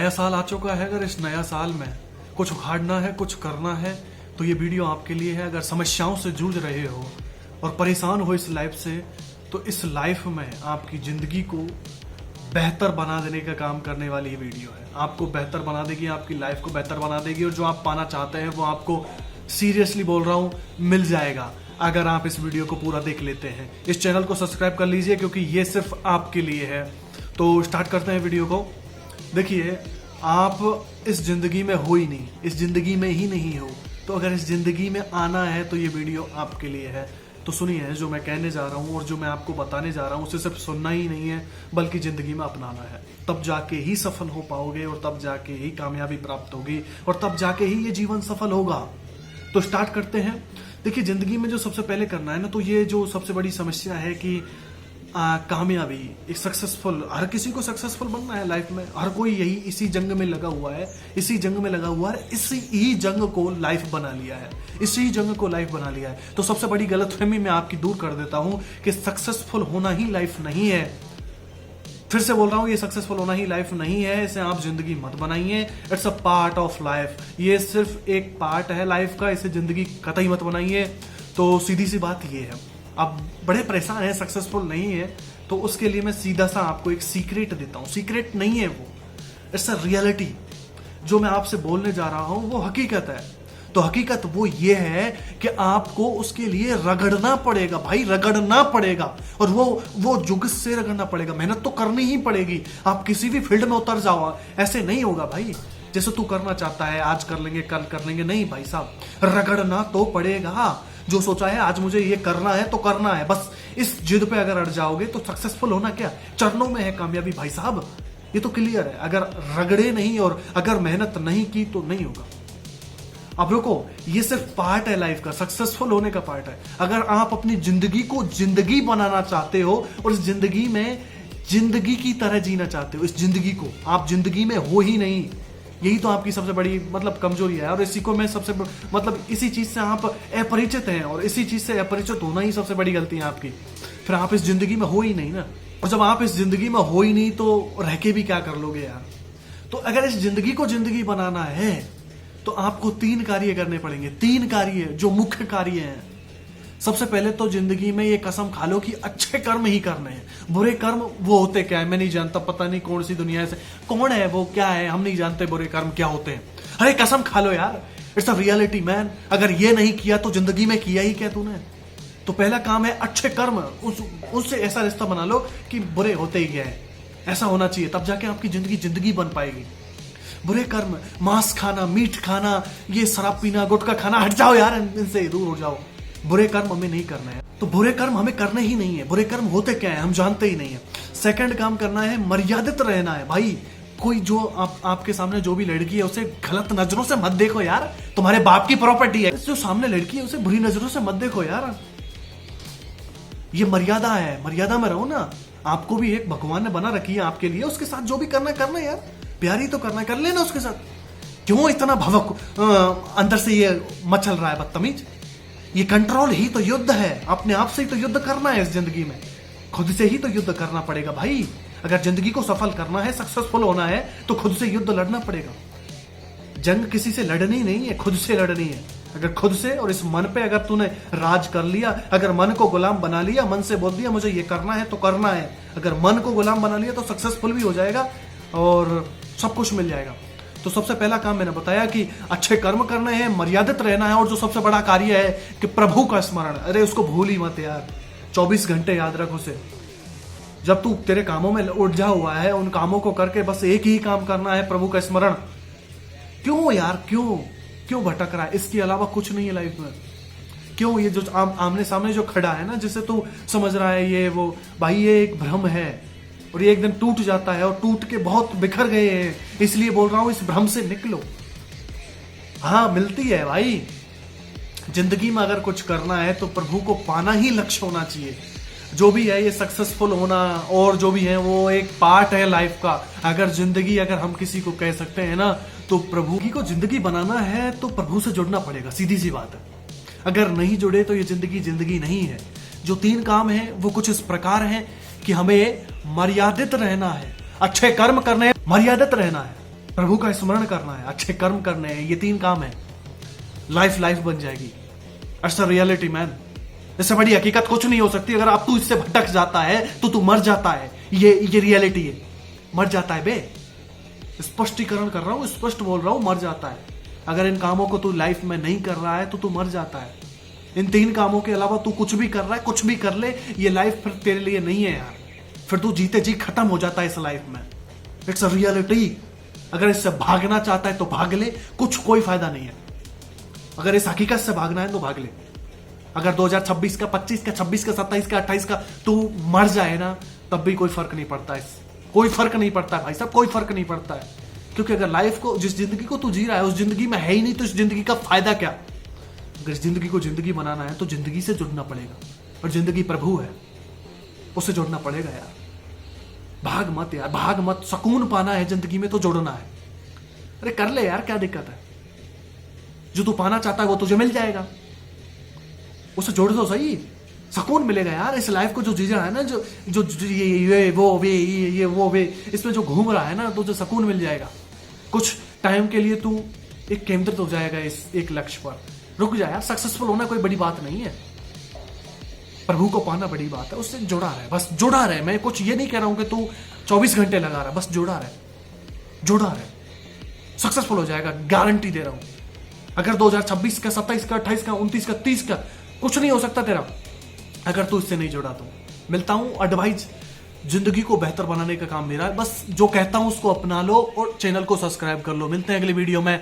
नया साल आ चुका है। अगर इस नया साल में कुछ उखाड़ना है, कुछ करना है, तो ये वीडियो आपके लिए है। अगर समस्याओं से जूझ रहे हो और परेशान हो इस लाइफ से, तो इस लाइफ में आपकी जिंदगी को बेहतर बना देने का काम करने वाली ये वीडियो है। आपको बेहतर बना देगी, आपकी लाइफ को बेहतर बना देगी, और जो आप पाना चाहते हैं वो आपको, सीरियसली बोल रहा हूं, मिल जाएगा अगर आप इस वीडियो को पूरा देख लेते हैं। इस चैनल को सब्सक्राइब कर लीजिए क्योंकि ये सिर्फ आपके लिए है। तो स्टार्ट करते हैं वीडियो को। देखिए, आप इस जिंदगी में हो ही नहीं, इस जिंदगी में ही नहीं हो, तो अगर इस जिंदगी में आना है तो ये वीडियो आपके लिए है। तो सुनिए, जो मैं कहने जा रहा हूँ और जो मैं आपको बताने जा रहा हूँ, उसे सिर्फ सुनना ही नहीं है बल्कि जिंदगी में अपनाना है। तब जाके ही सफल हो पाओगे, और तब जाके ही कामयाबी प्राप्त होगी, और तब जाके ही ये जीवन सफल होगा। तो स्टार्ट करते हैं। देखिए, जिंदगी में जो सबसे पहले करना है ना, तो ये जो सबसे बड़ी समस्या है कि कामयाबी, एक सक्सेसफुल, हर किसी को सक्सेसफुल बनना है लाइफ में। हर कोई यही इसी जंग में लगा हुआ है, इसी जंग में लगा हुआ है, इसी ही जंग को लाइफ बना लिया है, इसी जंग को लाइफ बना लिया है। तो सबसे बड़ी गलतफहमी मैं आपकी दूर कर देता हूं कि सक्सेसफुल होना ही लाइफ नहीं है। फिर से बोल रहा हूं, ये सक्सेसफुल होना ही लाइफ नहीं है। इसे आप जिंदगी मत बनाइए। It's a part of life. ये सिर्फ एक पार्ट है लाइफ का, इसे जिंदगी कतई मत बनाइए। तो सीधी सी बात ये है, आप बड़े परेशान हैं, सक्सेसफुल नहीं है, तो उसके लिए मैं सीधा सा आपको एक सीक्रेट देता हूं। सीक्रेट नहीं है वो, इट्स अ रियलिटी। जो मैं आपसे बोलने जा रहा हूं वो हकीकत है। तो हकीकत वो ये है कि आपको उसके लिए रगड़ना पड़ेगा भाई, रगड़ना पड़ेगा। और वो जुग से रगड़ना पड़ेगा, मेहनत तो करनी ही पड़ेगी। आप किसी भी फील्ड में उतर जाओ, ऐसे नहीं होगा भाई जैसे तू करना चाहता है, आज कर लेंगे, कल कर लेंगे, नहीं भाई साहब, रगड़ना तो पड़ेगा। जो सोचा है आज मुझे ये करना है तो करना है, बस इस जिद पे अगर अड़ जाओगे तो सक्सेसफुल होना क्या चरणों में है कामयाबी भाई साहब। ये तो क्लियर है। अगर रगड़े नहीं और अगर मेहनत नहीं की तो नहीं होगा। अब रुको, ये सिर्फ पार्ट है लाइफ का, सक्सेसफुल होने का पार्ट है। अगर आप अपनी जिंदगी को जिंदगी बनाना चाहते हो और इस जिंदगी में जिंदगी की तरह जीना चाहते हो, इस जिंदगी को आप जिंदगी में हो ही नहीं, यही तो आपकी सबसे बड़ी कमजोरी है। और इसी को मैं सबसे इसी चीज से आप अपरिचित हैं, और इसी चीज से अपरिचित होना ही सबसे बड़ी गलती है आपकी। फिर आप इस जिंदगी में हो ही नहीं ना, और जब आप इस जिंदगी में हो ही नहीं तो रह के भी क्या कर लोगे यार। तो अगर इस जिंदगी को जिंदगी बनाना है तो आपको 3 कार्य करने पड़ेंगे। 3 कार्य जो मुख्य कार्य हैं। सबसे पहले तो जिंदगी में ये कसम खा लो कि अच्छे कर्म ही करने हैं। बुरे कर्म वो होते क्या है मैं नहीं जानता, पता नहीं कौन सी दुनिया से कौन है वो, क्या है हम नहीं जानते बुरे कर्म क्या होते हैं। अरे कसम खा लो यार, इट्स अ रियलिटी मैन। अगर ये नहीं किया तो जिंदगी में किया ही क्या तूने। तो पहला काम है अच्छे कर्म। उससे ऐसा रिश्ता बना लो कि बुरे होते ही क्या है, ऐसा होना चाहिए, तब जाके आपकी जिंदगी बन पाएगी। बुरे कर्म, मांस खाना, मीट खाना, ये शराब पीना, गुटखा खाना, हट जाओ यार, इनसे दूर हो जाओ। बुरे कर्म हमें नहीं करना है, तो बुरे कर्म हमें करने ही नहीं है। बुरे कर्म होते क्या है हम जानते ही नहीं है। सेकंड काम करना है, मर्यादित रहना है भाई। कोई जो आपके सामने जो भी लड़की है उसे गलत नजरों से मत देखो यार, तुम्हारे बाप की प्रॉपर्टी है। जो सामने लड़की है उसे बुरी नजरों से मत देखो यार, ये मर्यादा है, मर्यादा में रहो ना। आपको भी एक भगवान ने बना रखी है आपके लिए, उसके साथ जो भी करना है यार, प्यारी तो करना है, कर लेना उसके साथ। क्यों इतना भवक अंदर से ये मचल रहा है बदतमीज। ये कंट्रोल ही तो युद्ध है, अपने आप से ही तो युद्ध करना है। इस जिंदगी में खुद से ही तो युद्ध करना पड़ेगा भाई। अगर जिंदगी को सफल करना है, सक्सेसफुल होना है, तो खुद से युद्ध लड़ना पड़ेगा। जंग किसी से लड़नी नहीं है, खुद से लड़नी है। अगर खुद से और इस मन पे अगर तूने राज कर लिया, अगर मन को गुलाम बना लिया, मन से बोल दिया मुझे ये करना है तो करना है, अगर मन को गुलाम बना लिया तो सक्सेसफुल भी हो जाएगा और सब कुछ मिल जाएगा। तो सबसे पहला काम मैंने बताया कि अच्छे कर्म करने हैं, मर्यादित रहना है, और जो सबसे बड़ा कार्य है कि प्रभु का स्मरण, अरे उसको भूल ही मत यार। 24 घंटे याद रख उसे। जब तू तेरे कामों में उलझा हुआ है, उन कामों को करके बस एक ही काम करना है, प्रभु का स्मरण। क्यों यार, क्यों भटक रहा है? इसके अलावा कुछ नहीं है लाइफ में। क्यों ये जो आमने सामने जो खड़ा है ना, जिसे तू समझ रहा है ये वो, भाई ये एक भ्रम है, और ये एक दिन टूट जाता है, और टूट के बहुत बिखर गए हैं। इसलिए बोल रहा हूं, इस भ्रम से निकलो। हाँ, मिलती है भाई। जिंदगी में अगर कुछ करना है तो प्रभु को पाना ही लक्ष्य होना चाहिए। जो भी है ये सक्सेसफुल होना और जो भी है वो एक पार्ट है लाइफ का। अगर जिंदगी, अगर हम किसी को कह सकते हैं ना, तो प्रभु को जिंदगी बनाना है तो प्रभु से जुड़ना पड़ेगा, सीधी सी बात है। अगर नहीं जुड़े तो ये जिंदगी नहीं है। जो 3 काम है वो कुछ इस प्रकार है कि हमें मर्यादित रहना है, अच्छे कर्म करने हैं, मर्यादित रहना है। प्रभु का स्मरण करना है, अच्छे कर्म करने हैं, ये 3 काम है, लाइफ बन जाएगी। अच्छा रियलिटी मैन, इससे बड़ी हकीकत कुछ नहीं हो सकती। अगर अब तू इससे भटक जाता है तो तू मर जाता है। ये रियलिटी है, मर जाता है बे। स्पष्टीकरण कर रहा हूं, स्पष्ट बोल रहा हूं, मर जाता है। अगर इन कामों को तू लाइफ में नहीं कर रहा है तो तू मर जाता है। इन 3 कामों के अलावा तू कुछ भी कर रहा है, कुछ भी कर ले, ये लाइफ फिर तेरे लिए नहीं है यार। फिर तू जीते जी खत्म हो जाता है इस लाइफ में। It's a reality. अगर इससे भागना चाहता है तो भाग ले, कोई फायदा नहीं है। अगर इस हकीकत से भागना है तो भाग ले। अगर 2026 का, 25 का, 26 का, 27 का, 28 का तू मर जाए ना, तब भी कोई फर्क नहीं पड़ता है। कोई फर्क नहीं पड़ता है भाई साहब, कोई फर्क नहीं पड़ता है। क्योंकि अगर लाइफ को, जिस जिंदगी को तू जी रहा है उस जिंदगी में है ही नहीं, तो इस जिंदगी का फायदा क्या? अगर इस जिंदगी को जिंदगी बनाना है तो जिंदगी से जुड़ना पड़ेगा, और जिंदगी प्रभु है, उससे जुड़ना पड़ेगा यार। भाग मत यार, भाग मत। सुकून पाना है जिंदगी में तो जुड़ना है। अरे कर ले यार, क्या दिक्कत है? जो तू पाना चाहता है वो तुझे मिल जाएगा, उसे जोड़ दो सही, सुकून मिलेगा यार। इस लाइफ को जो जी रहा है ना, जो ये वो वे इसमें जो घूम रहा है ना, तो जो सुकून मिल जाएगा। कुछ टाइम के लिए तू एक केंद्रित हो जाएगा इस एक लक्ष्य पर। रुक जा यार, सक्सेसफुल होना कोई बड़ी बात नहीं है, प्रभु को पाना बड़ी बात है। उससे जुड़ा रहे, बस जुड़ा रहे। मैं कुछ ये नहीं कह रहा हूं कि तू 24 घंटे लगा रहा है, बस जुड़ा रहे, सक्सेसफुल हो जाएगा, गारंटी दे रहा हूं। अगर 2026 का, 27 का, 28 का, 29 का, 30 का, कुछ नहीं हो सकता तेरा अगर तू इससे नहीं जुड़ा तो। मिलता हूं एडवाइस, जिंदगी को बेहतर बनाने का काम मेरा है। बस जो कहता हूं उसको अपना लो और चैनल को सब्सक्राइब कर लो। मिलते हैं अगली वीडियो में।